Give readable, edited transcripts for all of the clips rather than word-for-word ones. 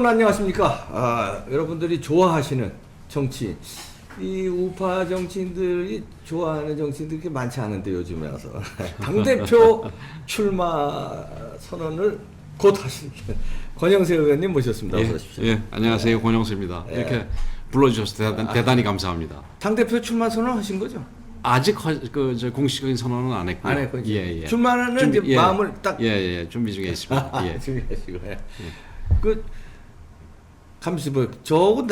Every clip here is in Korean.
여러분 안녕하십니까? 여러분들이 좋아하시는 정치인, 이 우파 정치인들이 좋아하는 정치인들이 그렇게 많지 않은데 요즘에 와서 당대표 출마 선언을 곧 하실 권영세 의원님 모셨습니다. 어서 오십시오. 예, 안녕하세요. 권영세입니다. 예. 이렇게 불러주셔서 대단히 감사합니다. 당대표 출마 선언 하신 거죠? 아직 공식적인 선언은 안 했고요. 안 했고 예. 출마는 이제 예. 마음을 딱 준비 중에 있습니다. 예. 준비하시고 그 감시 뭐 저거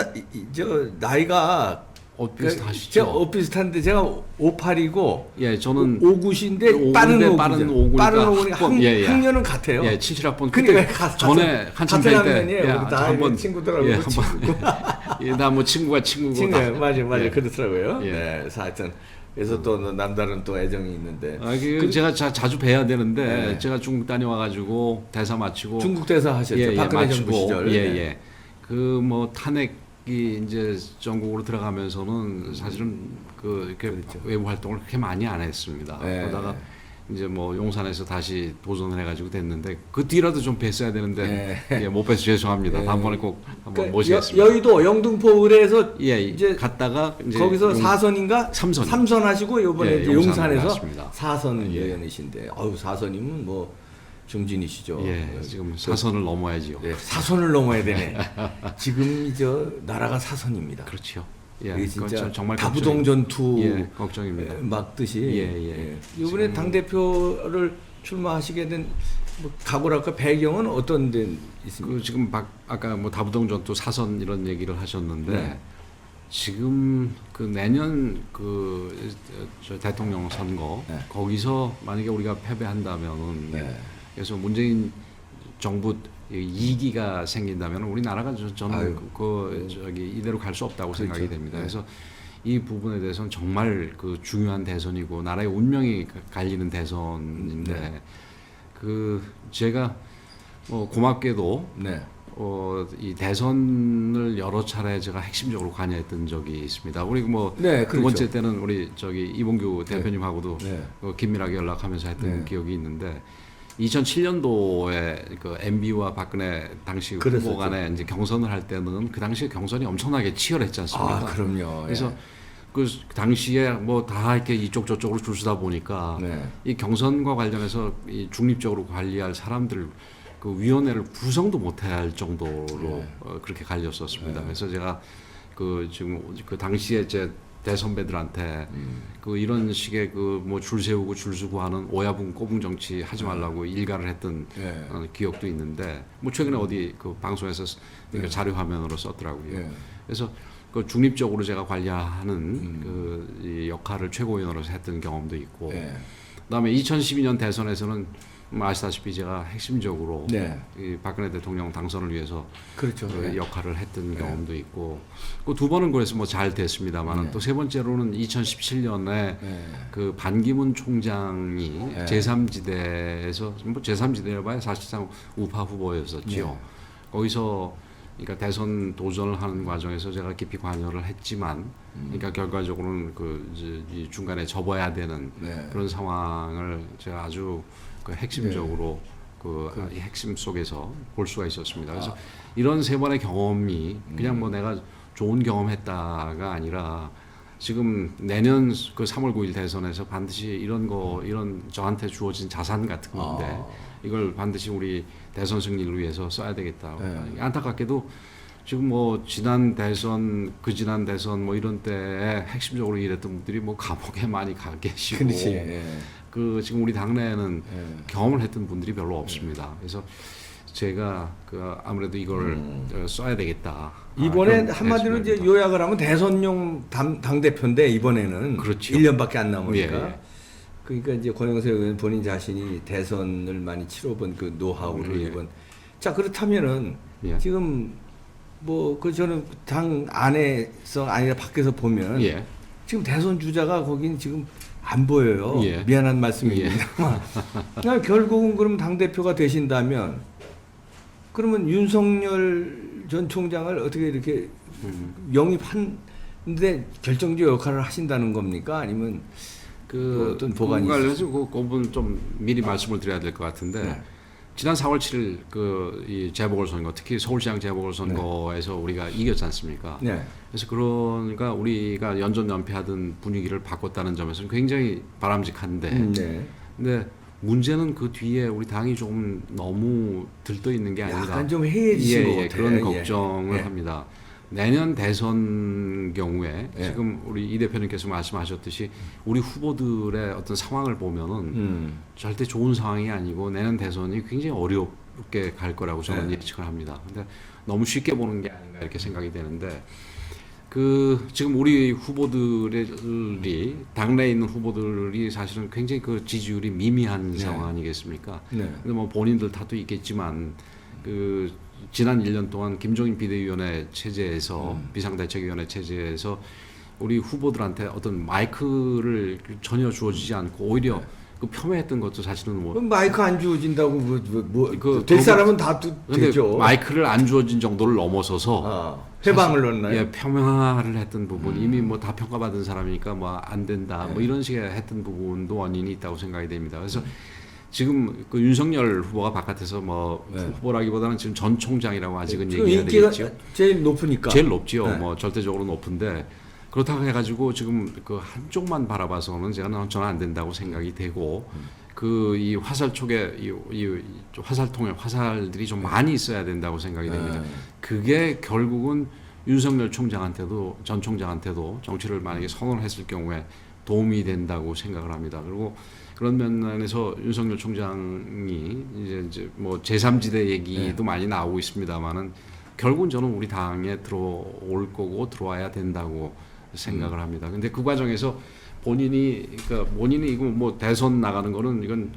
저 나이가 옷 비슷하시죠? 제가 옷 비슷한데 제가 58이고 예, 저는 59인데 빠른 5구죠. 빠른 5구니까 학년은 같아요. 예, 77학번. 그러니까 전에 한참 뵐 때 한번 친구들하고 뭐 친구가 친구고 맞아 예. 그렇더라고요. 예. 네, 하여튼 그래서 또 남다른 또 애정이 있는데. 제가 자주 뵈야 되는데 네. 제가 중국 다녀와가지고 대사 마치고 중국 대사 하셨죠. 박근혜 정부 시절. 예. 그 뭐 탄핵이 이제 전국으로 들어가면서는 사실은 이렇게 그렇죠. 외부 활동을 그렇게 많이 안 했습니다. 네. 그러다가 이제 뭐 용산에서 다시 도전을 해가지고 됐는데 그 뒤라도 좀 뵀어야 되는데 예, 못 뵈서 죄송합니다. 다음번에 꼭 한번 모시겠습니다. 여의도 영등포 의뢰에서 이제 갔다가 이제 거기서 4선인가 3선 하시고 이번에 예, 이제 용산에서 갔습니다. 4선 예. 의원이신데, 4선이면 뭐 중진이시죠. 예, 지금 4선을 넘어야지요. 네, 4선을 넘어야 되네. 지금 나라가 4선입니다. 그렇죠. 예, 이게 진짜 정말 다부동 전투 걱정입니다. 막듯이. 예. 이번에 당 대표를 출마하시게 된 뭐 각오랄까 배경은 어떤 데 있습니까? 지금 아까 뭐 다부동 전투 4선 이런 얘기를 하셨는데 네. 지금 내년 저 대통령 선거 네. 거기서 만약에 우리가 패배한다면은 네. 그래서 문재인 정부 2기가 생긴다면 우리나라가 저는 이대로 갈 수 없다고 그렇죠. 생각이 됩니다. 네. 그래서 이 부분에 대해서는 정말 중요한 대선이고 나라의 운명이 갈리는 대선인데 네. 제가 고맙게도 네. 이 대선을 여러 차례 제가 핵심적으로 관여했던 적이 있습니다. 우리 네, 두 그렇죠. 번째 때는 우리 이봉규 대표님하고도 네. 긴밀하게 연락하면서 했던 네. 기억이 있는데 2007년도에 MB와 박근혜 당시 그랬었죠. 후보 간에 이제 경선을 할 때는 그 당시에 경선이 엄청나게 치열했지 않습니까? 그럼요. 그래서 예. 그 당시에 다 이렇게 이쪽 저쪽으로 줄 서다 보니까 네. 이 경선과 관련해서 이 중립적으로 관리할 사람들 위원회를 구성도 못해야 할 정도로 그렇게 갈렸었습니다. 그래서 제가 지금 당시에 제 대선배들한테 이런 식의 줄 세우고 줄 서고 하는 오야분 꼬붕 정치 하지 말라고 일가를 했던 기억도 있는데 최근에 어디 방송에서 자료 화면으로 썼더라고요. 그래서 중립적으로 제가 관리하는 이 역할을 최고위원으로서 했던 경험도 있고, 그다음에 2012년 대선에서는 아시다시피 제가 핵심적으로 이 박근혜 대통령 당선을 위해서 그렇죠. 역할을 했던 경험도 있고, 두 번은 그래서 잘 됐습니다만은 또 세 번째로는 2017년에 반기문 총장이 제3지대에서 제3지대를 봐야 사실상 우파 후보였었지요. 거기서 그러니까 대선 도전을 하는 과정에서 제가 깊이 관여를 했지만, 그러니까 결과적으로는 이 중간에 접어야 되는 그런 상황을 제가 아주 핵심적으로 이 핵심 속에서 볼 수가 있었습니다. 그래서 이런 세 번의 경험이 그냥 내가 좋은 경험했다가 아니라 지금 내년 3월 9일 대선에서 반드시 이런 저한테 주어진 자산 같은 건데 이걸 반드시 우리 대선 승리를 위해서 써야 되겠다. 안타깝게도 지금 지난 대선, 지난 대선 이런 때에 핵심적으로 일했던 분들이 감옥에 많이 가 계시고, 지금 우리 당내에는 경험을 했던 분들이 별로 없습니다. 그래서 제가 아무래도 이걸 써야 되겠다. 이번에 한마디로 이제 요약을 하면 대선용 당 대표인데 이번에는 그렇죠. 1년밖에 안 남으니까. 그러니까 이제 권영세 의원 본인 자신이 대선을 많이 치러본 노하우를 이번. 자, 그렇다면은 지금 저는 당 안에서 아니라 밖에서 보면 지금 대선 주자가 거긴 지금 안 보여요. 미안한 말씀입니다만. 그러니까 결국은 그럼 당 대표가 되신다면 그러면 윤석열 전 총장을 어떻게 이렇게 영입하는데 결정적 역할을 하신다는 겁니까? 아니면 어떤 보관이 관련해서 그 부분 좀 미리 말씀을 드려야 될 것 같은데 지난 4월 7일 이 재보궐선거, 특히 서울시장 재보궐선거에서 우리가 이겼지 않습니까? 네. 그래서 그러니까 우리가 연전연패하던 분위기를 바꿨다는 점에서는 굉장히 바람직한데, 네. 근데 문제는 그 뒤에 우리 당이 좀 너무 들떠 있는 게 아닌가. 약간 좀 해이해지신 것 같아요. 그런 걱정을 예. 합니다. 내년 대선 경우에 예. 지금 우리 이 대표님께서 말씀하셨듯이 우리 후보들의 어떤 상황을 보면은 절대 좋은 상황이 아니고 내년 대선이 굉장히 어렵게 갈 거라고 저는 예측을 합니다. 근데 너무 쉽게 보는 게 아닌가 이렇게 생각이 되는데 지금 우리 후보들이 당내에 있는 후보들이 사실은 굉장히 그 지지율이 미미한 상황 아니겠습니까? 네. 근데 뭐 본인들 탓도 있겠지만 지난 1년 동안 김종인 비대위원회 체제에서 비상대책위원회 체제에서 우리 후보들한테 어떤 마이크를 전혀 주어지지 않고 오히려 그 폄훼했던 것도 사실은 뭐 마이크 안 주어진다고 될 사람은 다 되죠. 마이크를 안 주어진 정도를 넘어서서 해방을 넣나요? 예, 폄하를 했던 부분 이미 뭐 다 평가받은 사람이니까 뭐 안 된다 뭐 이런 식의 했던 부분도 원인이 있다고 생각이 됩니다. 그래서 지금 그 윤석열 후보가 바깥에서 뭐 후보라기보다는 지금 전 총장이라고 아직은 얘기해야 되겠죠. 제일 높으니까. 제일 높지요. 네. 뭐 절대적으로 높은데 그렇다고 해가지고 지금 그 한쪽만 바라봐서는 저는 안 된다고 생각이 되고 이 화살 촉에 이 화살통에 화살들이 좀 많이 있어야 된다고 생각이 됩니다. 그게 결국은 윤석열 총장한테도 전 총장한테도 정치를 만약에 선언을 했을 경우에 도움이 된다고 생각을 합니다. 그리고 그런 면에서 윤석열 총장이 이제 뭐 제3지대 얘기도 많이 나오고 있습니다만은 결국은 저는 우리 당에 들어올 거고 들어와야 된다고 생각을 합니다. 근데 그 과정에서 본인이 이거 뭐 대선 나가는 거는 이건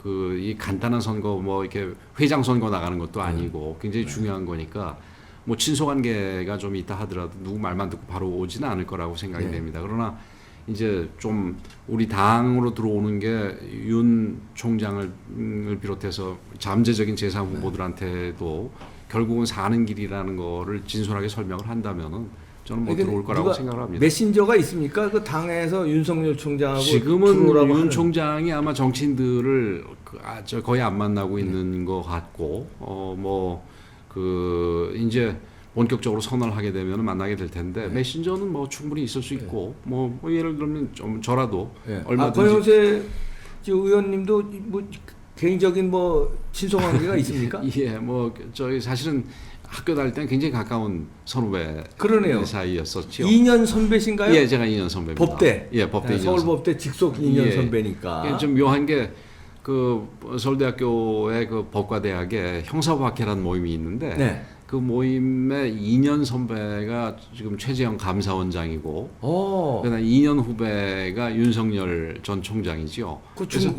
이 간단한 선거 뭐 이렇게 회장 선거 나가는 것도 아니고 굉장히 중요한 거니까 뭐 친소관계가 좀 있다 하더라도 누구 말만 듣고 바로 오지는 않을 거라고 생각이 됩니다. 그러나 이제 좀 우리 당으로 들어오는 게 윤 총장을 비롯해서 잠재적인 제3 후보들한테도 결국은 사는 길이라는 거를 진솔하게 설명을 한다면은 저는 뭐 들어올 거라고 생각을 합니다. 메신저가 있습니까? 그 당에서 윤석열 총장하고 지금은 윤 총장이 아마 정치인들을 거의 안 만나고 있는 것 같고 이제 본격적으로 선언을 하게 되면 만나게 될 텐데 메신저는 뭐 충분히 있을 수 있고 뭐 예를 들면 좀 저라도 얼마든지 권영세 의원님도 뭐 개인적인 뭐 친소관계가 있습니까? 예, 뭐 저희 사실은 학교 다닐 때는 굉장히 가까운 선후배 그러네요. 사이였었죠. 2년 선배신가요? 예, 제가 2년 선배입니다. 법대. 예, 법대 2년 서울법대 직속 2년 선배니까. 좀 묘한 게 서울대학교의 그 법과대학에 형사법학회라는 모임이 있는데 그 모임에 2년 선배가 지금 최재형 감사원장이고 그다음에 2년 후배가 윤석열 전 총장이죠.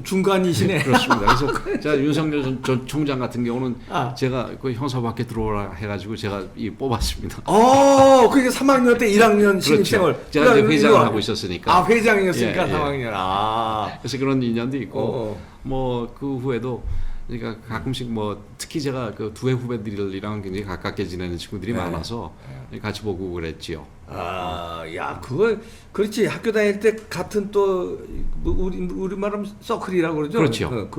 중간이시네. 그렇습니다. 그래서 제가 윤석열 전 총장 같은 경우는 제가 그 형사법학회 들어오라 해가지고 제가 뽑았습니다. 그게 3학년 때 1학년 신입생을. 그렇죠. 제가 이제 회장을 하고 있었으니까. 회장이었으니까 3학년. 그래서 그런 인연도 있고 뭐 그 후에도 그러니까 가끔씩 뭐 특히 제가 그 두 해 후배들이랑 굉장히 가깝게 지내는 친구들이 많아서 같이 보고 그랬지요. 그거 그렇지. 학교 다닐 때 같은 또 우리 말하면 서클이라고 그러죠. 그렇죠.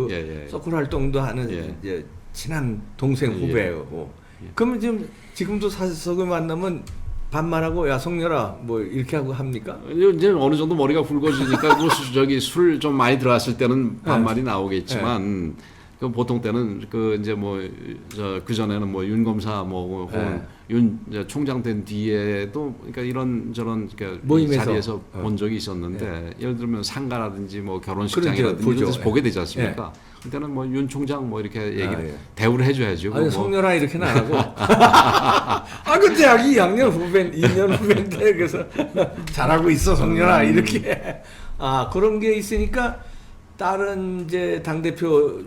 서클 활동도 하는 이제 친한 동생 후배고. 그러면 지금도 사석을 만나면 반말하고 야 성렬아 뭐 이렇게 하고 합니까? 이제 어느 정도 머리가 굵어지니까 술 좀 많이 들어왔을 때는 반말이 나오겠지만. 그 보통 때는 이제 뭐 그 전에는 뭐 윤 검사 뭐 혹은 윤 총장 된 뒤에도 그러니까 이런 저런 그러니까 자리에서 본 적이 있었는데 예를 들면 상가라든지 뭐 결혼식장이라든지 이런 데서 보게 되지 않습니까? 그때는 뭐 윤 총장 뭐 이렇게 얘기를 대우를 해줘야죠. 아니 성렬아 이렇게는 안 하고 그 대학 2학년 후배 2년 후배인데 그래서 잘하고 있어 성렬아 이렇게 그런 게 있으니까 다른 이제 당 대표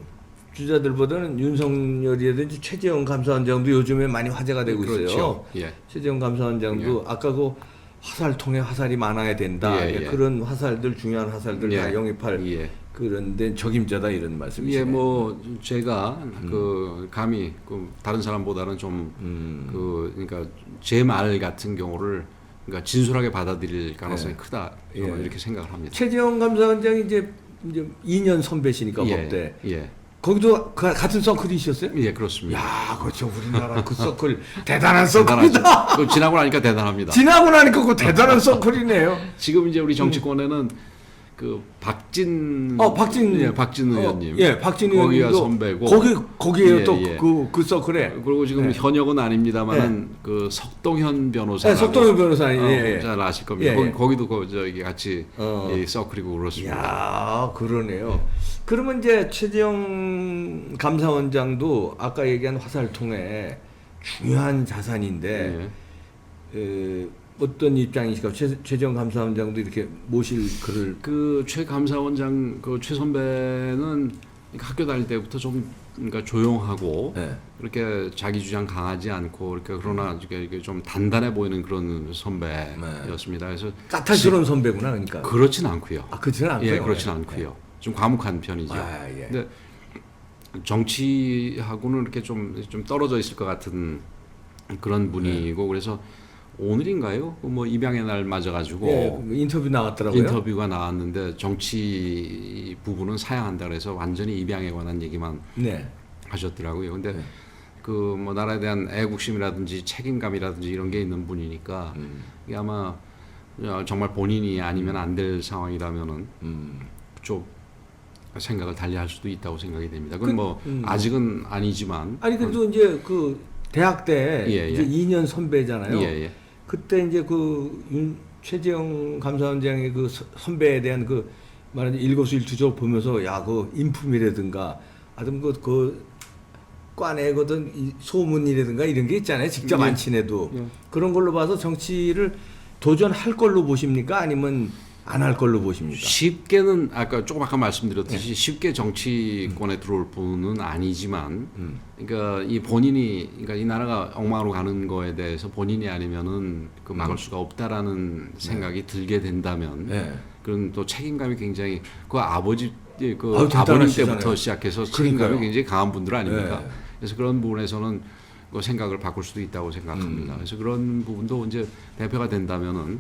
주자들보다는 윤석열이라든지 최재형 감사원장도 요즘에 많이 화제가 되고 있어요. 그렇죠. 최재형 감사원장도 아까 그 화살통에 화살이 많아야 된다. 그런 화살들 중요한 화살들 다 영입할 그런데 적임자다 이런 말씀이시네요. 뭐 제가 감히 다른 사람보다는 좀 그러니까 제 말 같은 경우를 그러니까 진솔하게 받아들일 가능성이 크다 이렇게 생각을 합니다. 최재형 감사원장이 이제 2년 선배시니까 법대. 거기도 같은 서클이셨어요? 예, 그렇습니다. 야, 그렇죠. 우리나라 그 서클 대단한 서클이다. 그 지나고 나니까 대단합니다. 지나고 나니까 그 대단한 서클이네요. 지금 이제 우리 정치권에는 그 박진 의원님, 박진 거기가 의원님도 선배고 거기에요. 예, 또 예. 그 서클에. 그리고 지금 현역은 아닙니다만은 그 석동현 변호사, 석동현 변호사님, 예. 잘 아실 겁니다. 예. 거기도 저기 같이 이 서클이고 그렇습니다. 야, 그러네요. 그러면 이제 최재형 감사원장도 아까 얘기한 화살통에 중요한 자산인데 어떤 입장이실까? 최재형 감사원장도 이렇게 모실 그를 최 감사원장 최 선배는 학교 다닐 때부터 좀 그러니까 조용하고 그렇게 자기 주장 강하지 않고 이렇게 그러나 이게 좀 단단해 보이는 그런 선배였습니다. 그래서 까탈스러운 선배구나, 그러니까. 그렇진 않고요. 그렇지는 않고요. 예, 그렇진 않고요. 좀 과묵한 편이죠. 예. 근데 정치하고는 이렇게 좀 떨어져 있을 것 같은 그런 분이고 그래서 오늘인가요? 뭐 입양의 날 맞아가지고 인터뷰 나왔더라고요. 인터뷰가 나왔는데 정치 부분은 사양한다 그래서 완전히 입양에 관한 얘기만 하셨더라고요. 근데 그 뭐 나라에 대한 애국심이라든지 책임감이라든지 이런 게 있는 분이니까 이게 아마 정말 본인이 아니면 안 될 상황이라면은 좀 생각을 달리할 수도 있다고 생각이 됩니다. 그건 뭐 아직은 아니지만 그래도 이제 그 대학 때 이제 2년 선배잖아요. 그때 이제 최재형 감사원장의 그 선배에 대한 그 말하는 일거수일투족 보면서 그 인품이라든가 하여튼 그 과내거든 소문이라든가 이런 게 있잖아요. 직접 안 친해도 그런 걸로 봐서 정치를 도전할 걸로 보십니까? 아니면 안 할 걸로 보십니까? 쉽게는 조금 아까 말씀드렸듯이 쉽게 정치권에 들어올 분은 아니지만, 그러니까 이 본인이 그러니까 이 나라가 엉망으로 가는 거에 대해서 본인이 아니면은 그 막을 수가 없다라는 생각이 들게 된다면, 그런 또 책임감이 굉장히 그 아버님 때부터 시작해서 책임감이 굉장히 강한 분들 아닙니까? 그래서 그런 부분에서는 그 생각을 바꿀 수도 있다고 생각합니다. 그래서 그런 부분도 이제 대표가 된다면은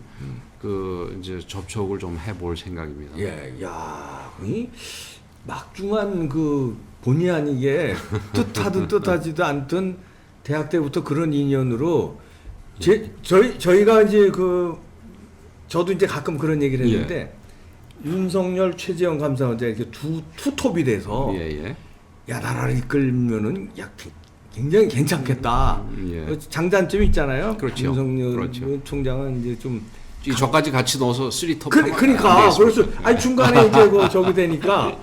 이제 접촉을 좀 해볼 생각입니다. 이 막중한 그 본의 아니게 뜻하든 뜻하지도 않든 대학 때부터 그런 인연으로 저희가 이제 저도 이제 가끔 그런 얘기를 했는데 윤석열, 최재형 감사원장 이렇게 투톱이 돼서 나라를 이끌면은 굉장히 괜찮겠다. 장단점이 있잖아요. 그렇죠. 윤석열 총장은 이제 좀 저까지 같이 넣어서 3톱. 그러니까 그래서 중간에 이제 저기 되니까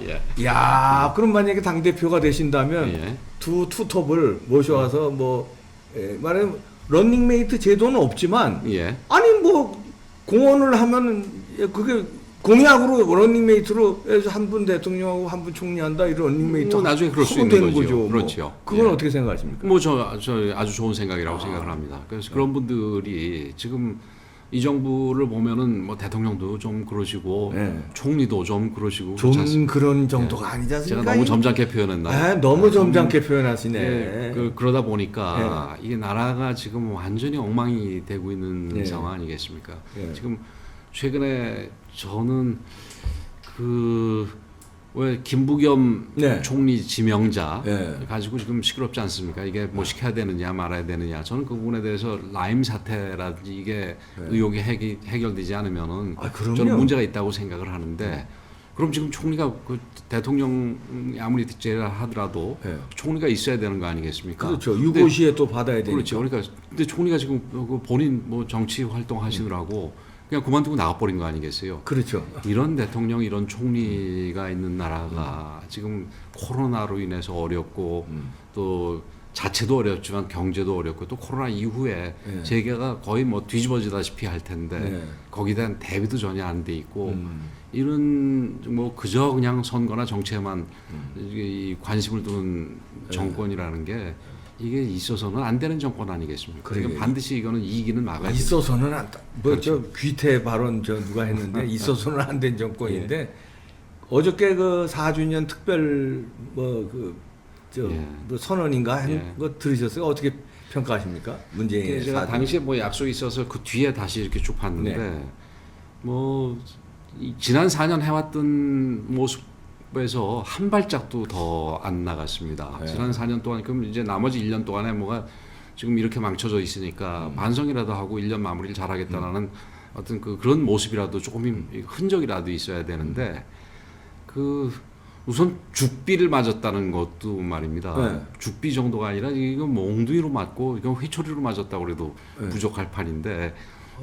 그럼 만약에 당 대표가 되신다면 투톱을 모셔와서 말하면 런닝메이트 제도는 없지만 아니 공헌을 하면 그게 공약으로 런닝메이트로 해서 한 분 대통령하고 한 분 총리한다 이런 런닝메이트 나중에 그럴 수 있는 거죠. 그렇죠. 그건 어떻게 생각하십니까? 저 아주 좋은 생각이라고 생각을 합니다. 그래서 그런 분들이 지금 이 정부를 보면은 대통령도 좀 그러시고 총리도 좀 그러시고 좀 그런 정도가 아니지 않습니까? 제가 너무 점잖게 표현했나요? 너무 점잖게 표현하시네. 그러다 보니까 이게 나라가 지금 완전히 엉망이 되고 있는 상황 아니겠습니까? 지금 최근에 저는 왜 김부겸 총리 지명자 가지고 지금 시끄럽지 않습니까? 이게 시켜야 되느냐 말아야 되느냐. 저는 그 부분에 대해서 라임 사태라든지 이게 의혹이 해결되지 않으면은 저는 문제가 있다고 생각을 하는데 그럼 지금 총리가 대통령이 아무리 득제를 하더라도 총리가 있어야 되는 거 아니겠습니까? 그렇죠. 유고시에 또 받아야 되니까. 그렇죠. 그러니까 근데 총리가 지금 본인 정치 활동 하시느라고 그냥 그만두고 나가버린 거 아니겠어요? 그렇죠. 이런 대통령, 이런 총리가 있는 나라가 지금 코로나로 인해서 어렵고 또 자체도 어렵지만 경제도 어렵고 또 코로나 이후에 세계가 거의 뒤집어지다시피 할 텐데 거기에 대한 대비도 전혀 안 돼 있고 이런 그저 그냥 선거나 정치에만 이 관심을 두는 정권이라는 게 이게 있어서는 안 되는 정권 아니겠습니까? 그러니까 반드시 이거는 이기는 막아야 돼요. 있어서는 안 돼. 귀태 발언 누가 했는데 있어서는 안 된 정권인데 어저께 4주년 특별 선언인가 한 거 들으셨어요? 어떻게 평가하십니까? 문재인의 제가 당시에 약속이 있어서 그 뒤에 다시 이렇게 쭉 봤는데 지난 4년 해왔던 모습 에서 한 발짝도 더 안 나갔습니다. 지난 4년 동안 그럼 이제 나머지 1년 동안에 뭐가 지금 이렇게 망쳐져 있으니까 반성이라도 하고 1년 마무리를 잘하겠다라는 어떤 그런 모습이라도 조금 흔적이라도 있어야 되는데 우선 죽비를 맞았다는 것도 말입니다. 죽비 정도가 아니라 이건 몽둥이로 맞고 이건 회초리로 맞았다고 그래도 부족할 판인데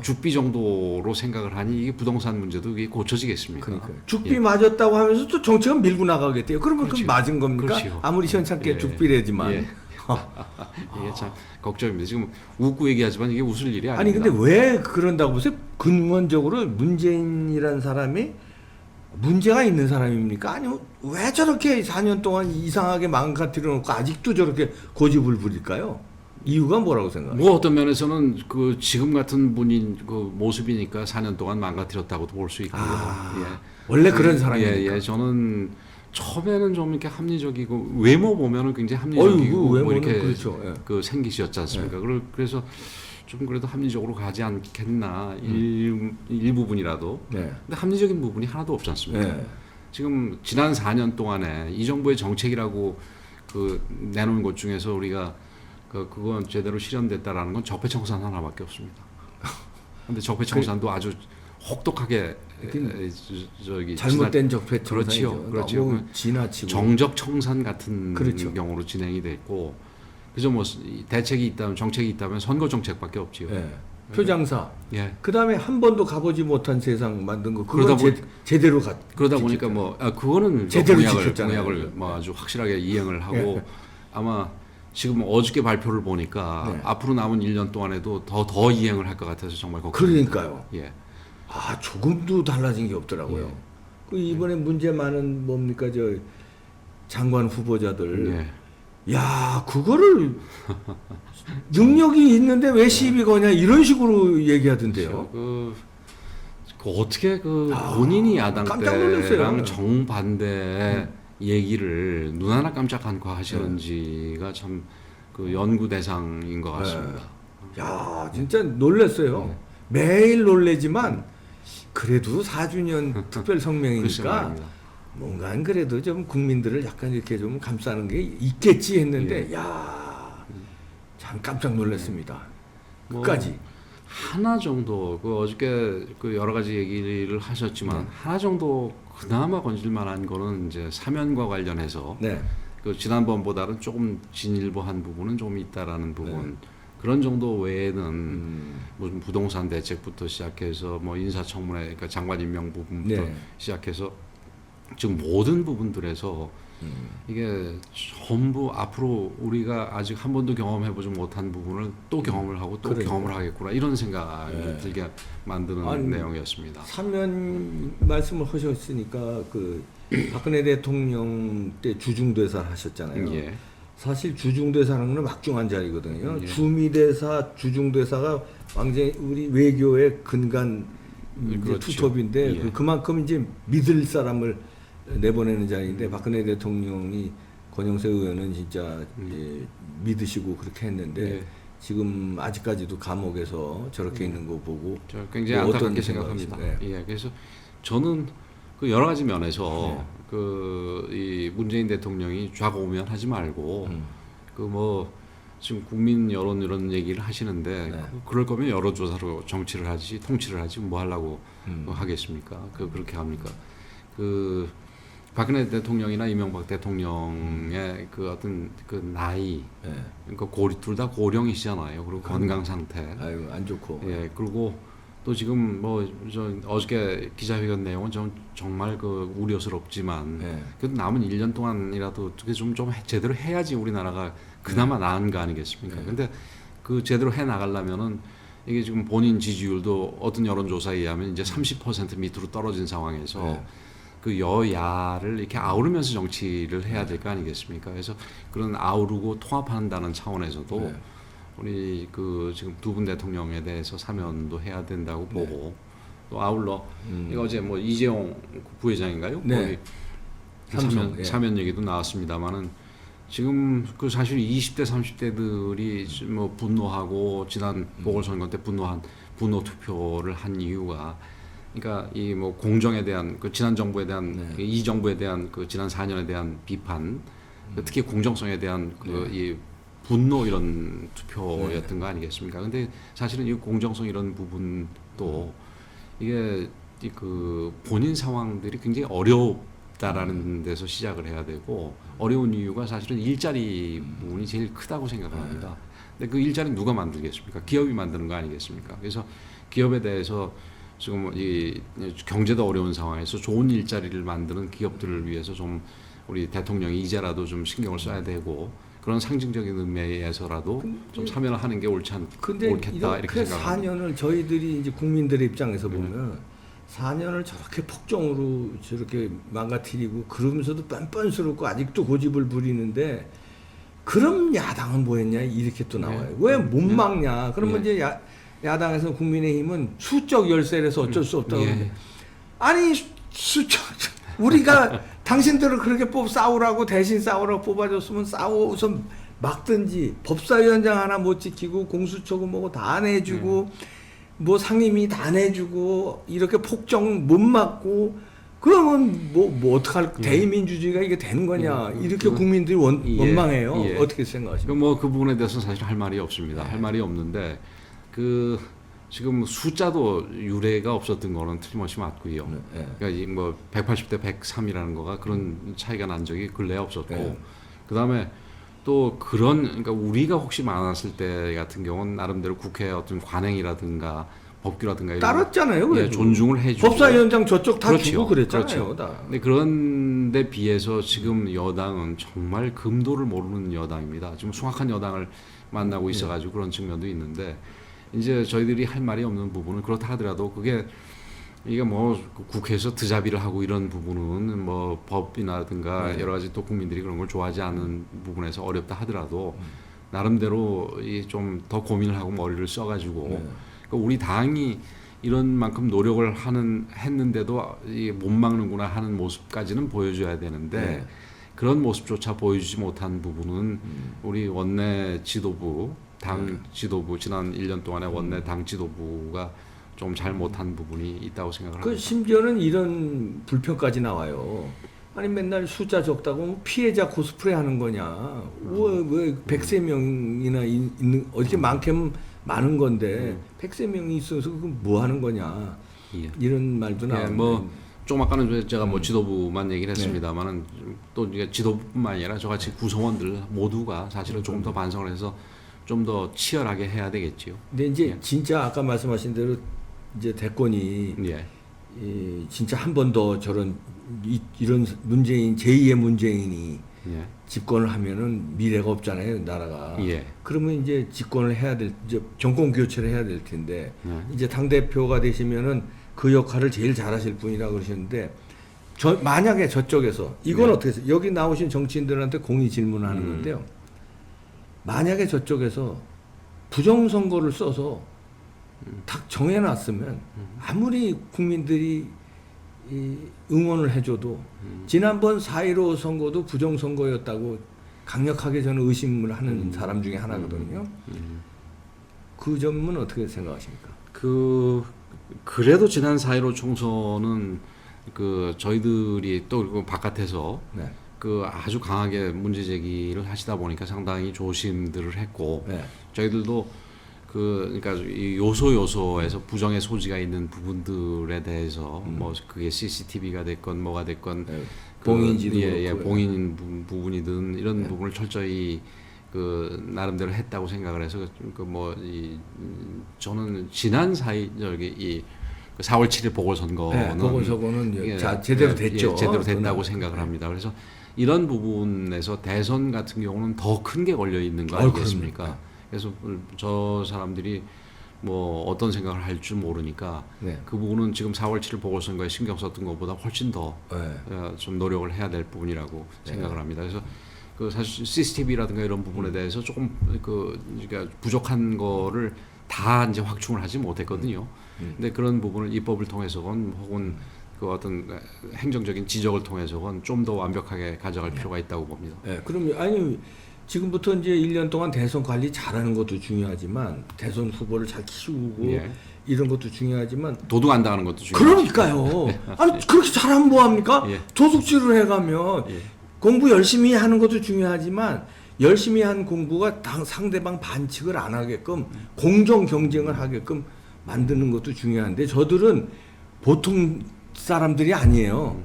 죽비 정도로 생각을 하니 이게 부동산 문제도 이게 고쳐지겠습니까? 그러니까요. 죽비 맞았다고 하면서 또 정책은 밀고 나가겠대요. 그러면 그렇죠. 그 맞은 겁니까? 그렇죠. 아무리 시원찮게 죽비래지만. 이게 참 걱정입니다. 지금 웃고 얘기하지만 이게 웃을 일이 아닙니다. 아니 근데 왜 그런다고 보세요? 근원적으로 문재인이라는 사람이 문제가 있는 사람입니까? 아니면 왜 저렇게 4년 동안 이상하게 망가뜨려 놓고 아직도 저렇게 고집을 부릴까요? 이유가 뭐라고 생각하세요? 뭐 어떤 면에서는 그 지금 같은 분인 그 모습이니까 4년 동안 망가뜨렸다고도 볼 수 있고요. 원래 그런 사람이니까. 저는 처음에는 좀 이렇게 합리적이고 외모 보면은 굉장히 합리적이고 뭐 이렇게 그렇죠. 그 생기셨지 않습니까? 그래서 좀 그래도 합리적으로 가지 않겠나 일부분이라도. 근데 합리적인 부분이 하나도 없지 않습니까? 지금 지난 4년 동안에 이 정부의 정책이라고 그 내놓은 것 중에서 우리가 그건 제대로 실현됐다라는 건 적폐청산 하나밖에 없습니다. 근데 적폐청산도 아주 혹독하게 저기 잘못된 적폐청산이죠. 그렇죠. 너무 지나치고 정적청산 같은 그렇죠. 경우로 진행이 됐고, 그래서 뭐 대책이 있다면 정책이 있다면 선거 정책밖에 없지요. 표장사. 그다음에 한 번도 가보지 못한 세상 만든 거 그건 제대로 그러다 보니까 뭐 그거는 제대로 공약을 뭐 아주 확실하게 이행을 하고 아마 지금 어저께 발표를 보니까 앞으로 남은 1년 동안에도 더 이행을 할 것 같아서 정말 걱정입니다. 그러니까요. 조금도 달라진 게 없더라고요. 그 이번에 문제 많은 뭡니까 저 장관 후보자들. 야 그거를 능력이 있는데 왜 시비 거냐 이런 식으로 얘기하던데요. 그 어떻게 본인이 야당 때랑 정반대 얘기를 눈 하나 깜짝 않고 하시는지가 참 그 연구 대상인 것 같습니다. 야 진짜 놀랐어요. 매일 놀래지만 그래도 4주년 특별 성명이니까 뭔가 안 그래도 좀 국민들을 약간 이렇게 좀 감싸는 게 있겠지 했는데 참 깜짝 놀랐습니다. 끝까지. 하나 정도 어저께 여러 가지 얘기를 하셨지만 하나 정도 그나마 건질만한 거는 이제 사면과 관련해서 그 지난번보다는 조금 진일보한 부분은 좀 있다라는 부분. 그런 정도 외에는 무슨 부동산 대책부터 시작해서 뭐 인사청문회, 그러니까 장관 임명 부분부터 시작해서 지금 모든 부분들에서 이게 전부 앞으로 우리가 아직 한 번도 경험해보지 못한 부분을 또 경험을 하고 또 경험을 하겠구나 이런 생각이 들게 만드는 내용이었습니다. 사면 말씀을 하셨으니까 그 박근혜 대통령 때 주중대사 하셨잖아요. 사실 주중대사는 막중한 자리거든요. 주미대사, 주중대사가 완전히 우리 외교의 근간 투톱인데 그만큼 이제 믿을 사람을 내보내는 자리인데 박근혜 대통령이 권영세 의원은 진짜 믿으시고 그렇게 했는데 지금 아직까지도 감옥에서 저렇게 있는 거 보고 굉장히 안타깝게 생각합니다. 그래서 저는 그 여러 가지 면에서 이 문재인 대통령이 좌고우면하지 말고 그 뭐 지금 국민 여론 이런 얘기를 하시는데 그럴 거면 여론조사로 정치를 하지 통치를 하지 뭐 하려고 하겠습니까? 그렇게 합니까? 그 박근혜 대통령이나 이명박 대통령의 그 어떤 그 나이, 그러니까 둘 다 고령이시잖아요. 그리고 건강 상태, 안 좋고, 그리고 또 지금 뭐 저 어저께 기자회견 내용은 정말 그 우려스럽지만 그래도 남은 1년 동안이라도 좀 제대로 해야지 우리나라가 그나마 나은 거 아니겠습니까? 근데 그 제대로 해 나가려면은 이게 지금 본인 지지율도 어떤 여론조사에 의하면 이제 30% 밑으로 떨어진 상황에서 그 여야를 이렇게 아우르면서 정치를 해야 될 거 아니겠습니까? 그래서 그런 아우르고 통합한다는 차원에서도 우리 그 지금 두 분 대통령에 대해서 사면도 해야 된다고 보고 또 아울러 이거 어제 뭐 이재용 부회장인가요? 거기 사면 얘기도 나왔습니다만은 지금 그 사실 20대 30대들이 뭐 분노하고 지난 보궐선거 때 분노 투표를 한 이유가 그러니까 이 뭐 공정에 대한 그 지난 정부에 대한 네. 이 정부에 대한 그 지난 4년에 대한 비판, 특히 공정성에 대한 그 이 분노 이런 투표였던 거 아니겠습니까? 근데 사실은 이 공정성 이런 부분도 이게 그 본인 상황들이 굉장히 어렵다라는 데서 시작을 해야 되고, 어려운 이유가 사실은 일자리 부분이 제일 크다고 생각을 합니다. 근데 그 일자리 누가 만들겠습니까? 기업이 만드는 거 아니겠습니까? 그래서 기업에 대해서 지금 이 경제도 어려운 상황에서 좋은 일자리를 만드는 기업들을 위해서 좀 우리 대통령이 이제라도 좀 신경을 써야 되고, 그런 상징적인 의미에서라도 좀 사면을 하는 게 근데 옳겠다 이렇게 생각합니다. 4년을 저희들이 이제 국민들의 입장에서 보면 4년을 저렇게 폭정으로 저렇게 망가뜨리고 그러면서도 뻔뻔스럽고 아직도 고집을 부리는데, 그럼 야당은 뭐 했냐 이렇게 또 나와요. 왜 못 막냐? 그러면 이제 야당에서 국민의힘은 수적 열세라서 어쩔 수 없다고 그러는데, 아니 수적 우리가 당신들을 그렇게 싸우라고 대신 싸우라고 뽑아줬으면 싸워서 막든지, 법사위원장 하나 못 지키고 공수처고 뭐고 다 내주고 뭐 상임위 다 내주고 이렇게 폭정 못 막고 그러면 뭐 어떡할, 대의민주주의가 이게 되는 거냐, 이렇게 국민들이 원망해요. 어떻게 생각하십니까? 뭐 그 부분에 대해서 사실 할 말이 없습니다. 할 말이 없는데, 그 지금 숫자도 유례가 없었던 거는 틀림없이 맞고요. 그러니까 뭐 180대 103이라는 거가 그런 차이가 난 적이 근래에 없었고, 그다음에 또 그러니까 우리가 혹시 많았을 때 같은 경우는 나름대로 국회의 어떤 관행이라든가 법규라든가 따랐잖아요. 그래도. 존중을 해주고, 법사위원장 저쪽 다 그렇죠. 주고 그랬잖아요. 그렇죠. 다. 근데 그런데 비해서 지금 여당은 정말 금도를 모르는 여당입니다. 지금 숭악한 여당을 만나고 있어가지고 그런 측면도 있는데, 이제 저희들이 할 말이 없는 부분은 그렇다 하더라도 그게 이게 뭐 국회에서 드자비를 하고 이런 부분은 뭐 법이나든가 여러 가지 또 국민들이 그런 걸 좋아하지 않는 부분에서 어렵다 하더라도 나름대로 좀 더 고민을 하고 머리를 써가지고 그러니까 우리 당이 이런 만큼 노력을 했는데도 못 막는구나 하는 모습까지는 보여줘야 되는데 그런 모습조차 보여주지 못한 부분은 우리 원내 지도부, 당 지도부, 지난 1년 동안의 원내 당 지도부가 좀 잘 못한 부분이 있다고 생각을 합니다. 심지어는 이런 불평까지 나와요. 아니 맨날 숫자 적다고 뭐 피해자 코스프레 하는 거냐. 왜 103명이나 있는, 어떻게 많게는 많은 건데 103명이 있어서 그건 뭐 하는 거냐. 이런 말도 나오고. 뭐 조금 아까는 제가 뭐 지도부만 얘기를 했습니다만은 또 이게 지도부뿐만 아니라 저같이 구성원들 모두가 사실은 조금 더 반성을 해서 좀 더 치열하게 해야 되겠지요. 근데 이제 진짜 아까 말씀하신 대로 이제 대권이 진짜 한 번 더 저런 이런 문재인, 제2의 문재인이 집권을 하면은 미래가 없잖아요, 나라가. 그러면 이제 집권을 해야 이제 정권 교체를 해야 될 텐데, 이제 당 대표가 되시면은 그 역할을 제일 잘하실 분이라고 그러셨는데, 만약에 저쪽에서 이건 어떻게 해요? 여기 나오신 정치인들한테 공의 질문하는 건데요. 만약에 저쪽에서 부정선거를 써서 딱 정해놨으면 아무리 국민들이 응원을 해줘도 지난번 4.15 선거도 부정선거였다고 강력하게 저는 의심을 하는 사람 중에 하나거든요. 그 점은 어떻게 생각하십니까? 그래도 지난 4.15 총선은 저희들이 또 바깥에서 그 아주 강하게 문제 제기를 하시다 보니까 상당히 조심들을 했고, 저희들도 그러니까 이 요소에서 부정의 소지가 있는 부분들에 대해서 뭐 그게 CCTV가 됐건 뭐가 됐건 봉인지도 봉인 부분이든 이런 부분을 철저히 나름대로 했다고 생각을 해서 저는 지난 4월 7일 보궐선거는 보궐선거는 제대로 됐죠. 제대로 됐다고 생각을 합니다. 그래서 이런 부분에서 대선 같은 경우는 더 큰 게 걸려 있는 거 아니겠습니까? 그래서 저 사람들이 뭐 어떤 생각을 할 줄 모르니까 그 부분은 지금 4월 7일 보궐선거에 신경 썼던 것보다 훨씬 더 좀 노력을 해야 될 부분이라고 생각을 합니다. 그래서 사실 CCTV라든가 이런 부분에 대해서 조금 그러니까 부족한 거를 다 이제 확충을 하지 못했거든요. 근데 그런 부분을 입법을 통해서건 혹은 그 어떤 행정적인 지적을 통해서건 좀 더 완벽하게 가져갈 필요가 있다고 봅니다. 그럼 아니 지금부터 이제 1년 동안 대선 관리 잘하는 것도 중요하지만 대선 후보를 잘 키우고 예. 이런 것도 중요하지만 도둑 안 당하는 것도 중요하죠. 그러니까요. 아니 그렇게 잘하면 뭐 합니까? 예. 도둑질을 해가면 예. 공부 열심히 하는 것도 중요하지만 열심히 한 공부가 상대방 반칙을 안 하게끔 공정 경쟁을 하게끔 만드는 것도 중요한데 저들은 보통 사람들이 아니에요.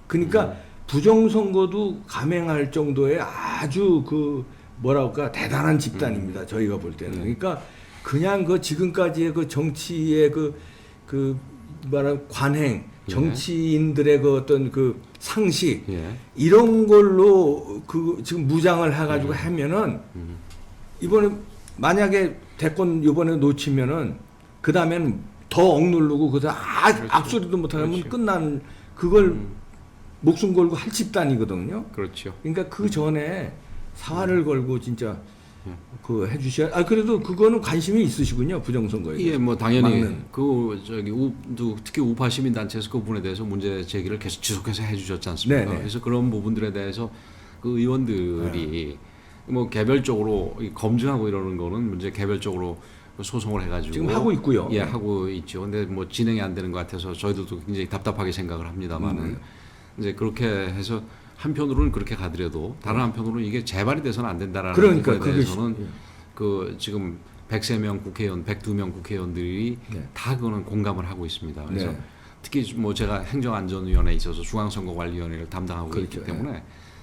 그러니까 부정선거도 감행할 정도의 아주 그 뭐랄까 대단한 집단입니다. 저희가 볼 때는. 그러니까 그냥 그 지금까지의 그 정치의 그 말하는 관행, 정치인들의 그 어떤 그 상식 예. 이런 걸로 그 지금 무장을 해가지고 하면은 이번에 만약에 대권 이번에 놓치면은 그 다음엔 더 억누르고 그다음 악소리도 못하면 그렇죠. 끝난 그걸 목숨 걸고 할 집단이거든요. 그렇죠. 그러니까 그 전에 사활을 걸고 진짜 그 해주셔야. 아 그래도 그거는 관심이 있으시군요 부정선거에. 예, 뭐 당연히 막는. 그 저기 특히 우파 시민 단체에서 그 부분에 대해서 문제 제기를 계속 지속해서 해주셨지 않습니까? 네네. 그래서 그런 부분들에 대해서 그 의원들이 뭐 개별적으로 검증하고 이러는 거는 문제 개별적으로 소송을 해가지고 지금 하고 있고요. 예, 하고 있죠. 근데 뭐 진행이 안 되는 것 같아서 저희들도 굉장히 답답하게 생각을 합니다만은 이제 그렇게 해서 한편으로는 그렇게 가더라도 다른 한편으로는 이게 재발이 돼서는 안 된다라는 그러니까 부분에 대해서는 그 지금 103명 국회의원, 102명 국회의원들이 네. 다 그거는 공감을 하고 있습니다. 그래서 네. 특히 뭐 제가 행정안전위원회에 있어서 중앙선거관리위원회를 담당하고 그렇죠. 있기 때문에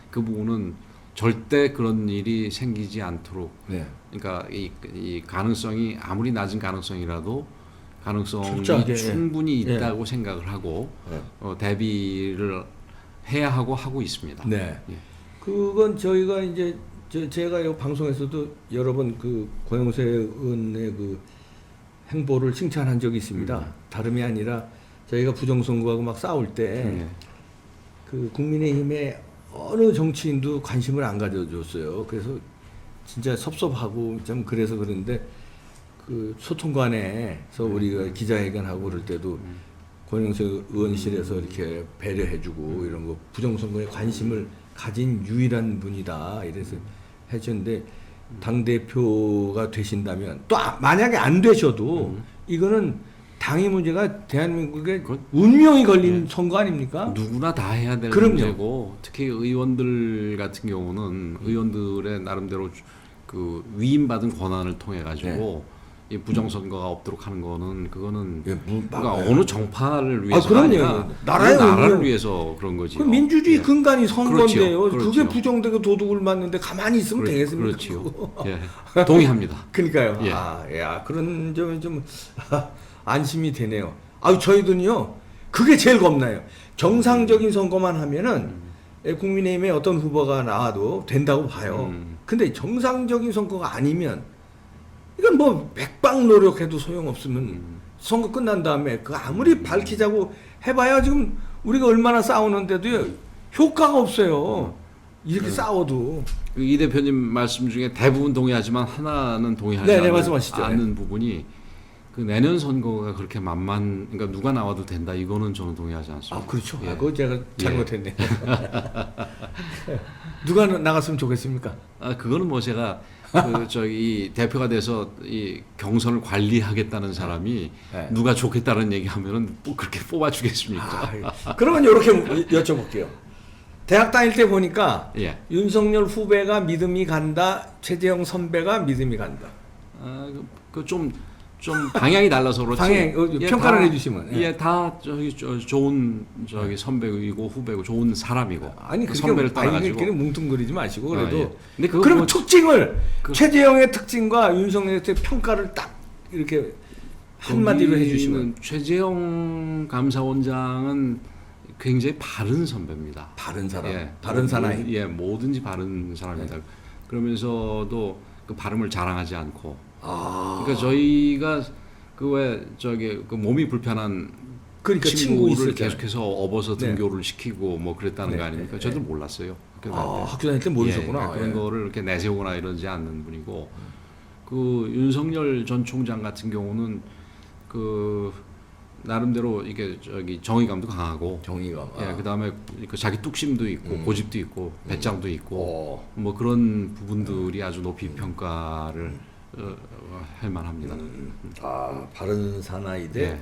그 부분은 절대 그런 일이 생기지 않도록 네. 그러니까 이 가능성이 아무리 낮은 가능성이라도 가능성이 철저하게, 충분히 예. 있다고 생각을 하고 네. 대비를 해야 하고 있습니다. 네. 예. 그건 저희가 이제 제가 이 방송에서도 여러 번 그 고영세 의원의 그 행보를 칭찬한 적이 있습니다. 다름이 아니라 저희가 부정선거하고 막 싸울 때 그 국민의힘의 어느 정치인도 관심을 안 가져줬어요. 그래서 진짜 섭섭하고 좀 그래서 그런데 그 소통관에서 우리가 기자회견하고 그럴 때도 권영세 의원실에서 이렇게 배려해주고 이런 거 부정선거에 관심을 가진 유일한 분이다 이래서 해줬는데 당 대표가 되신다면 또 만약에 안 되셔도 이거는 당의 문제가 대한민국의 운명이 걸린 선거 아닙니까? 누구나 다 해야 될 그럼요. 문제고 특히 의원들 같은 경우는 의원들의 나름대로 그 위임받은 권한을 통해 가지고 이 부정선거가 없도록 하는 거는 그거는 예, 그러니까 어느 정파를 위해서 그럼요. 아니라 나라의 나라를 운명. 위해서 그런 거지. 그 민주주의 근간이 선거인데요. 그렇죠. 그게 부정되고 도둑을 맞는데 가만히 있으면 되겠습니까? 그렇죠. 예, 동의합니다. 그러니까요. 예. 야, 그런 점은 좀 안심이 되네요. 아유, 저희들은요, 그게 제일 겁나요. 정상적인 선거만 하면은 국민의힘에 어떤 후보가 나와도 된다고 봐요. 근데 정상적인 선거가 아니면 이건 뭐 백방 노력해도 소용없으면 선거 끝난 다음에 그 아무리 밝히자고 해봐야 지금 우리가 얼마나 싸우는데도요, 효과가 없어요. 이렇게 싸워도. 이 대표님 말씀 중에 대부분 동의하지만 하나는 동의하지 네, 말씀하시죠. 않는 부분이 그 내년 선거가 그렇게 그러니까 누가 나와도 된다 이거는 저는 동의하지 않습니다. 아, 그렇죠. 예. 그거 제가 잘못했네. 누가 나갔으면 좋겠습니까? 그거는 뭐 제가 그 저기 대표가 돼서 이 경선을 관리하겠다는 사람이 네. 누가 좋겠다는 얘기하면은 그렇게 뽑아주겠습니까? 그러면 이렇게 여쭤볼게요. 대학 다닐 때 보니까 예. 윤석열 후배가 믿음이 간다, 최재형 선배가 믿음이 간다. 좀 방향이 달라서 그렇지. 평가를 해주시면. 다 저기 좋은 저기 선배이고 후배고 좋은 사람이고. 아니 그 그렇게 선배를 따라가지고. 이렇게 뭉뚱그리지 마시고 그래도. 예. 근데 그거 그럼 뭐- 특징을 최재형의 특징과 윤석열의 평가를 딱 이렇게 한마디로 해주시면. 최재형 감사원장은 굉장히 바른 선배입니다. 바른 사람, 예, 바른 사나이. 예, 뭐든지 바른 사람이다. 그러면서도 그 발음을 자랑하지 않고. 그러니까 저희가 그 왜 저기 그 몸이 불편한 그러니까 친구 친구를 있을 때. 계속해서 업어서 네. 등교를 시키고 뭐 그랬다는 네, 거 아닙니까? 네, 저도 네. 몰랐어요. 학교 다닐 때 모르셨구나. 그런 예. 거를 이렇게 내세우거나 이러지 않는 분이고 그 윤석열 전 총장 같은 경우는 그 나름대로 이게 저기 정의감도 강하고 정의감. 예, 그다음에 그 자기 뚝심도 있고 고집도 있고 배짱도 있고 뭐 그런 부분들이 아주 높이 평가를 할 만합니다. 바른 사나이 대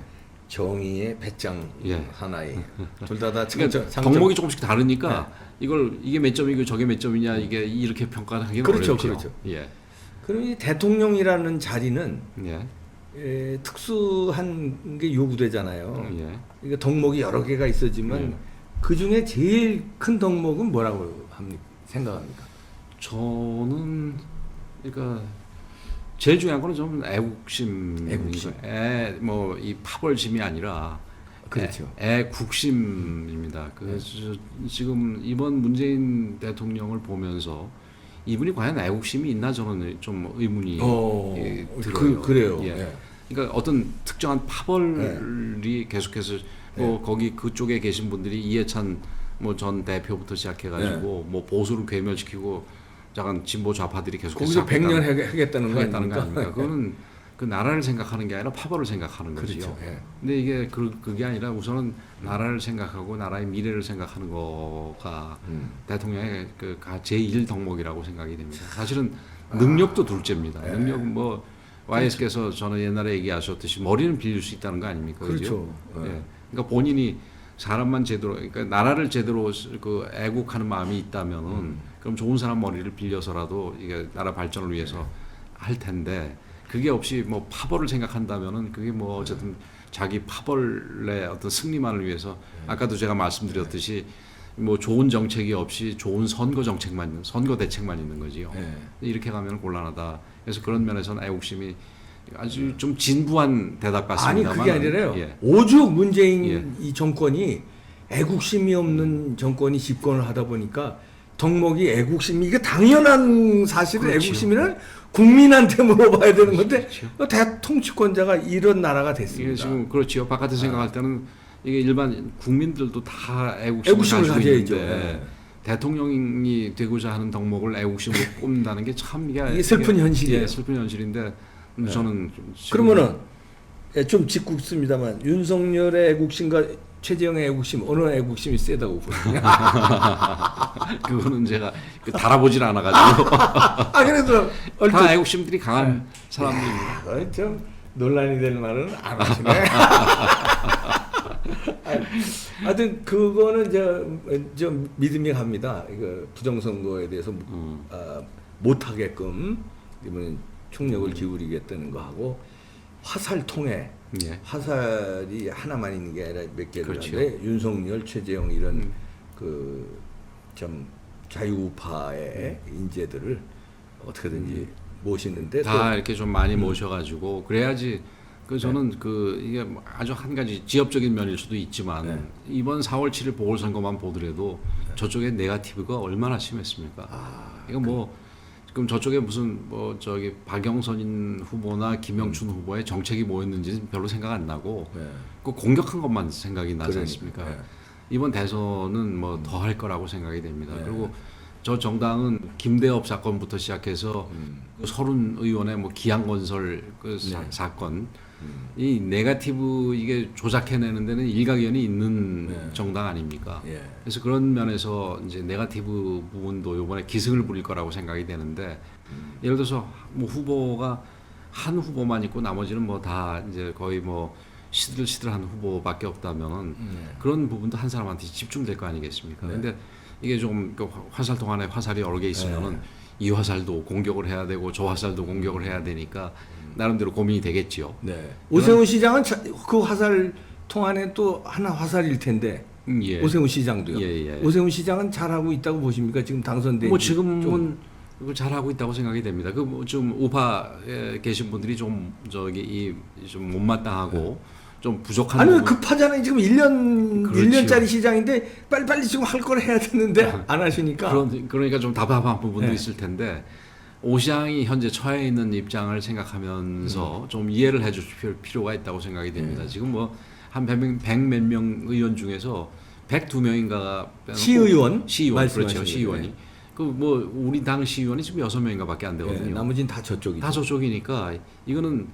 정의의 배짱 사나이. 둘 다 그러니까 덕목이 조금씩 다르니까 이게 몇 점이고 저게 몇 점이냐 이게 이렇게 평가하기는 그렇죠, 어렵죠. 그렇죠. 예. 그럼 이 대통령이라는 자리는 특수한 게 요구되잖아요. 그러니까 덕목이 여러 개가 있었지만 그 중에 제일 큰 덕목은 뭐라고 생각합니까? 저는 그러니까 제일 중요한 거는 좀 애국심. 뭐 이 파벌심이 아니라 그렇죠. 애국심입니다. 지금 이번 문재인 대통령을 보면서 이분이 과연 애국심이 있나 저는 좀 의문이 들어요. 그래요. 그러니까 어떤 특정한 파벌이 계속해서 뭐 거기 그쪽에 계신 분들이 이해찬 뭐 전 대표부터 시작해가지고 뭐 보수를 괴멸시키고 약간 진보 좌파들이 계속해서 거기서 100년 하겠다는 거 아닙니까? 그거는 그 나라를 생각하는 게 아니라 파벌을 생각하는 거지요. 근데 이게 그게 아니라 우선은 나라를 생각하고 나라의 미래를 생각하는 거가 대통령의 그 제1 덕목이라고 생각이 됩니다. 사실은 능력도 둘째입니다. 능력은 뭐 YS께서 저는 옛날에 얘기하셨듯이 머리는 빌릴 수 있다는 거 아닙니까? 그렇죠. 그러니까 본인이 사람만 제대로, 그러니까 나라를 제대로 그 애국하는 마음이 있다면은 그럼 좋은 사람 머리를 빌려서라도 이게 나라 발전을 위해서 할 텐데 그게 없이 뭐 파벌을 생각한다면은 그게 뭐 어쨌든 자기 파벌의 어떤 승리만을 위해서 아까도 제가 말씀드렸듯이 뭐 좋은 정책이 없이 좋은 선거 대책만 있는 거지요. 이렇게 가면 곤란하다. 그래서 그런 면에서는 애국심이 아주 좀 진부한 대답 같습니다만. 아니 그게 아니라요. 오죽 문재인 이 정권이 애국심이 없는 정권이 집권을 하다 보니까 덕목이 애국심이 이게 당연한 사실은 애국심이란 국민한테 물어봐야 되는 건데 통치권자가 이런 나라가 됐습니다. 이게 지금 그렇지요. 바깥에서 생각할 때는 이게 일반 국민들도 다 애국심을 가져야죠. 대통령이 되고자 하는 덕목을 애국심으로 꼽는다는 게 참 이게 슬픈 현실이에요. 슬픈 현실인데 저는 그러면은 좀 짚고 싶습니다만 윤석열의 애국심과 최재형의 애국심 어느 애국심이 세다고 보세요? 그거는 제가 달아보질 않아가지고. 그래도 다 애국심들이 강한 사람들입니다. 좀 논란이 될 말은 안 하시네. 하여튼 그거는 좀 믿음이 갑니다. 이거 부정선거에 대해서 못하게끔 이번엔 총력을 기울이겠다는 거 하고 화살 통해 화살이 하나만 있는 게 아니라 몇 개를 하는데 윤석열, 최재형 이런 그 좀 자유파의 인재들을 어떻게든지 모시는데 다 이렇게 좀 많이 모셔가지고 그래야지 저는 이게 아주 한 가지 지엽적인 면일 수도 있지만 이번 4월 7일 보궐선거만 보더라도 저쪽에 네거티브가 얼마나 심했습니까? 이거 뭐 지금 저쪽에 무슨 뭐 저기 박영선 후보나 김영춘 후보의 정책이 뭐였는지 별로 생각 안 나고 그 공격한 것만 생각이 나지 않습니까? 이번 대선은 뭐 더 할 거라고 생각이 됩니다. 그리고 저 정당은 김대엽 사건부터 시작해서 그 서른 의원의 뭐 기양건설 사건 이 네거티브 이게 조작해내는 데는 일가견이 있는 정당 아닙니까? 그래서 그런 면에서 이제 네거티브 부분도 이번에 기승을 부릴 거라고 생각이 되는데 예를 들어서 뭐 후보가 한 후보만 있고 나머지는 뭐 다 이제 거의 뭐 시들시들한 후보밖에 없다면은 그런 부분도 한 사람한테 집중될 거 아니겠습니까? 근데 이게 좀 화살통 안에 화살이 여러 개 있으면은 이 화살도 공격을 해야 되고 저 화살도 공격을 해야 되니까 나름대로 고민이 되겠지요. 오세훈 시장은 그 화살통 안에 또 하나 화살일 텐데 오세훈 시장도요. 오세훈 시장은 잘하고 있다고 보십니까? 지금 당선된 뭐 지금은 잘하고 있다고 생각이 됩니다. 좀 우파에 계신 분들이 좀 좀 못마땅하고 좀 부족한 아니 급하잖아요. 지금 1년짜리 시장인데 빨리빨리 지금 할 걸 해야 되는데 안 하시니까 그러니까 좀 답답한 부분도 있을 텐데 오 시장이 현재 처해 있는 입장을 생각하면서 좀 이해를 해줄 필요가 있다고 생각이 됩니다. 지금 뭐 한 100 몇 명 의원 중에서 102명인가가 시의원 그렇죠. 시의원이 그 뭐 우리 당 시의원이 지금 6명인가밖에 안 되거든요. 나머지는 다 저쪽이죠. 다 저쪽이니까 이거는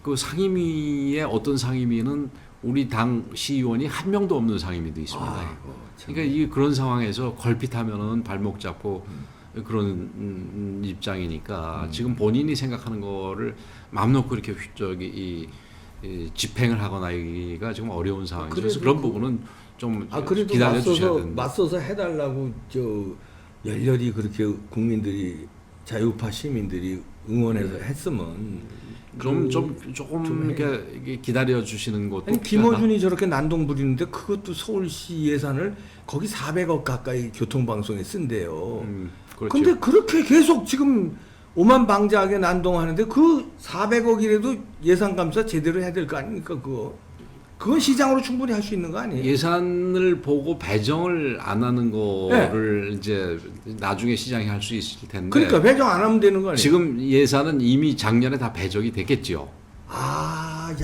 그 상임위의 어떤 상임위는 우리 당 시의원이 한 명도 없는 상임위도 있습니다. 아이고, 그러니까 이 그런 상황에서 걸핏하면은 발목 잡고 그런 입장이니까 지금 본인이 생각하는 거를 마음 놓고 이렇게 이 집행을 하거나 이가 지금 어려운 상황이죠. 그래서 그런 부분은 좀 그래도 기다려 주셔야 된다. 맞서서 해달라고 열렬히 그렇게 국민들이 자유파 시민들이 응원해서 했으면 조금 이렇게 기다려 주시는 것도. 아니, 김어준이 저렇게 난동 부리는데 그것도 서울시 예산을 거기 400억 가까이 교통방송에 쓴대요. 그렇죠. 근데 그렇게 계속 지금 오만방자하게 난동하는데 그 400억이라도 예산 감사 제대로 해야 될 거 아닙니까? 그건 시장으로 충분히 할 수 있는 거 아니에요? 예산을 보고 배정을 안 하는 거를 이제 나중에 시장이 할 수 있을 텐데. 그러니까 배정 안 하면 되는 거 아니에요? 지금 예산은 이미 작년에 다 배정이 됐겠죠.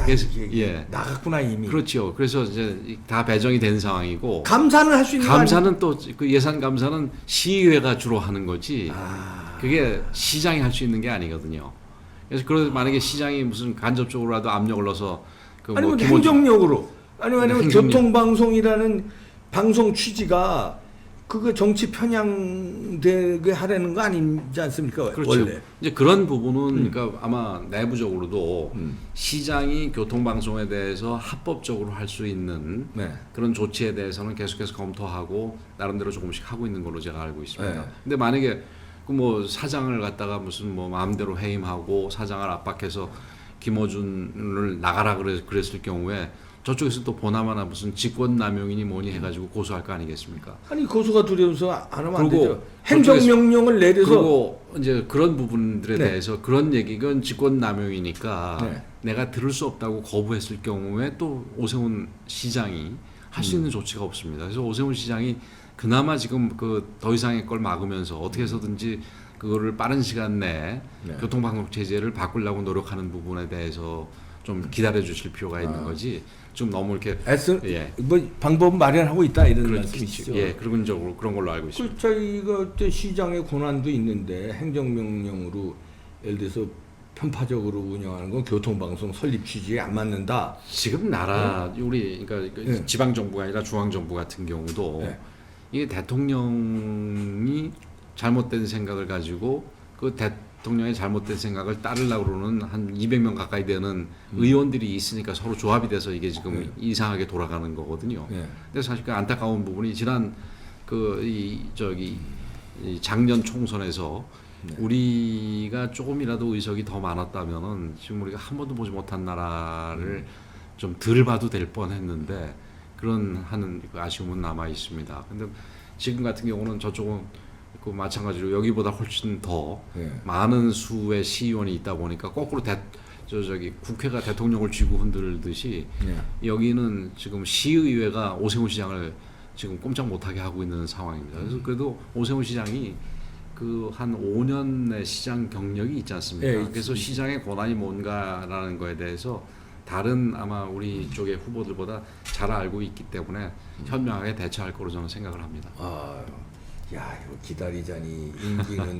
그래서, 예. 나갔구나 이미. 그렇죠. 그래서 이제 다 배정이 된 상황이고. 감사는 할 수 있는 거 아니에요? 감사는 또 그 예산 감사는 시의회가 주로 하는 거지. 그게 시장이 할 수 있는 게 아니거든요. 그래서 만약에 시장이 무슨 간접적으로라도 압력을 넣어서 아니면 행정력으로 아니면 교통방송이라는 방송 취지가 그거 정치 편향되게 하려는 거 아니지 않습니까? 그렇죠. 원래. 이제 그런 부분은 그러니까 아마 내부적으로도 시장이 교통방송에 대해서 합법적으로 할 수 있는 그런 조치에 대해서는 계속해서 검토하고 나름대로 조금씩 하고 있는 걸로 제가 알고 있습니다. 근데 만약에 그 사장을 갖다가 무슨 마음대로 해임하고 사장을 압박해서 김어준을 나가라 그랬을 경우에 저쪽에서 또 보나마나 무슨 직권남용이니 뭐니 해가지고 고소할 거 아니겠습니까? 아니 고소가 두려워서 안 하면 안 되죠. 행정명령을 내려서 그리고 이제 그런 부분들에 대해서 그런 얘기건 직권남용이니까 내가 들을 수 없다고 거부했을 경우에 또 오세훈 시장이 할 수 있는 조치가 없습니다. 그래서 오세훈 시장이 그나마 지금 더 이상의 걸 막으면서 어떻게 해서든지 그거를 빠른 시간 내에 교통방송 체제를 바꾸려고 노력하는 부분에 대해서 좀 기다려 주실 필요가 있는 거지. 좀 너무 이렇게 방법 마련하고 있다 이런 그렇죠. 말씀이시죠. 예, 근본적으로 그런 걸로 알고 있습니다. 저희가 시장의 권한도 있는데 행정명령으로 예를 들어서 편파적으로 운영하는 건 교통방송 설립 취지에 안 맞는다. 지금 나라 우리 그러니까 지방 정부가 아니라 중앙 정부 같은 경우도 이게 대통령이 잘못된 생각을 가지고 그 대통령의 잘못된 생각을 따르려고 그러는 한 200명 가까이 되는 의원들이 있으니까 서로 조합이 돼서 이게 지금 이상하게 돌아가는 거거든요. 근데 사실 그 안타까운 부분이 지난 이 작년 총선에서 우리가 조금이라도 의석이 더 많았다면은 지금 우리가 한 번도 보지 못한 나라를 좀 덜 봐도 될 뻔했는데 그런 아쉬움은 남아 있습니다. 근데 지금 같은 경우는 저쪽은 마찬가지로 여기보다 훨씬 더 많은 수의 시의원이 있다 보니까 거꾸로 국회가 대통령을 쥐고 흔들듯이 여기는 지금 시의회가 오세훈 시장을 지금 꼼짝 못하게 하고 있는 상황입니다. 그래서 그래도 오세훈 시장이 한 5년의 시장 경력이 있지 않습니까? 그래서 시장의 권한이 뭔가라는 거에 대해서 다른 아마 우리 쪽의 후보들보다 잘 알고 있기 때문에 현명하게 대처할 거로 저는 생각을 합니다. 야, 이거 기다리자니 임기는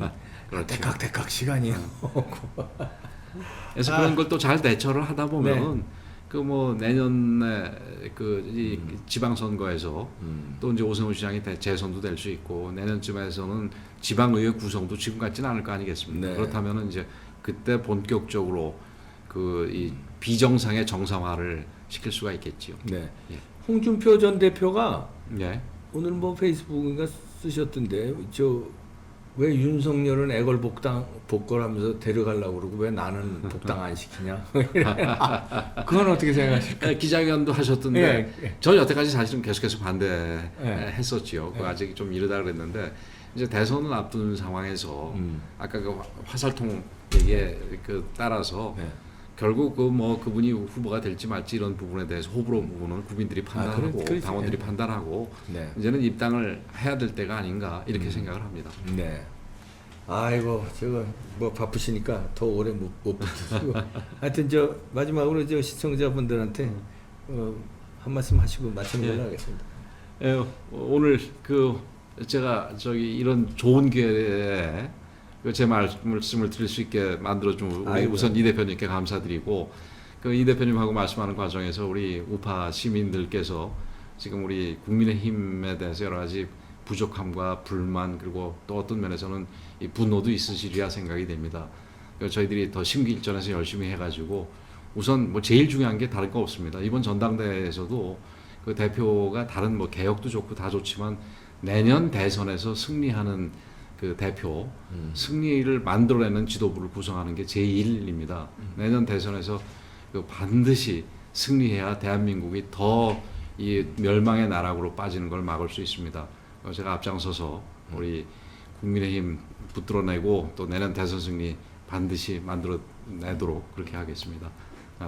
대깍대깍 시간이요. 그래서 그런 걸 또 잘 대처를 하다 보면은 내년에 이 지방선거에서 또 이제 오세훈 시장이 재선도 될 수 있고 내년쯤에서는 지방의회 구성도 지금 같지는 않을 거 아니겠습니까? 그렇다면은 이제 그때 본격적으로 이 비정상의 정상화를 시킬 수가 있겠지요. 홍준표 전 대표가 오늘 페이스북인가 쓰셨던데 왜 윤석열은 애걸복걸하면서 데려가려고 그러고 왜 나는 복당 안 시키냐? 그건 어떻게 생각하실까요? 기자회견도 하셨던데 저는 여태까지 사실은 계속해서 반대했었지요. 아직 좀 이르다 그랬는데 이제 대선을 앞둔 상황에서 아까 화살통 얘기에 따라서 결국 그분이 후보가 될지 말지 이런 부분에 대해서 호불호 부분은 국민들이 판단하고 당원들이 판단하고 이제는 입당을 해야 될 때가 아닌가 이렇게 생각을 합니다. 아이고 제가 바쁘시니까 더 오래 못 붙으시고 하여튼 마지막으로 시청자분들한테 한 말씀 하시고 마치는 걸로 하겠습니다. 오늘 제가 이런 좋은 기회에 제 말씀을 드릴 수 있게 만들어준 우선 이 대표님께 감사드리고 그 이 대표님하고 말씀하는 과정에서 우리 우파 시민들께서 지금 우리 국민의힘에 대해서 여러 가지 부족함과 불만 그리고 또 어떤 면에서는 이 분노도 있으시리라 생각이 됩니다. 그래서 저희들이 더 심기일전에서 열심히 해가지고 우선 뭐 제일 중요한 게 다른 거 없습니다. 이번 전당대회에서도 그 대표가 다른 뭐 개혁도 좋고 다 좋지만 내년 대선에서 승리하는 그 대표 승리를 만들어내는 지도부를 구성하는 게 제1입니다. 내년 대선에서 그 반드시 승리해야 대한민국이 더 이 멸망의 나락으로 빠지는 걸 막을 수 있습니다. 제가 앞장서서 우리 국민의힘 붙들어내고 또 내년 대선 승리 반드시 만들어내도록 그렇게 하겠습니다.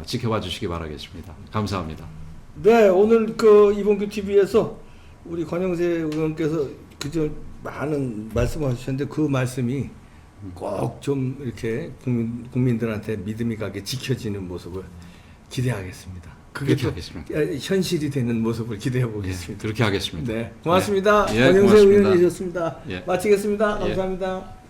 지켜봐 주시기 바라겠습니다. 감사합니다. 네, 오늘 그 이봉규 TV에서 우리 권영세 의원께서 그저 많은 말씀하셨는데 그 말씀이 꼭 좀 이렇게 국민들한테 믿음이 가게 지켜지는 모습을 기대하겠습니다. 그게 그렇게 하겠습니다. 현실이 되는 모습을 기대해 보겠습니다. 그렇게 하겠습니다. 네, 고맙습니다. 예, 권영세 고맙습니다. 의원이셨습니다. 예. 마치겠습니다. 예. 감사합니다.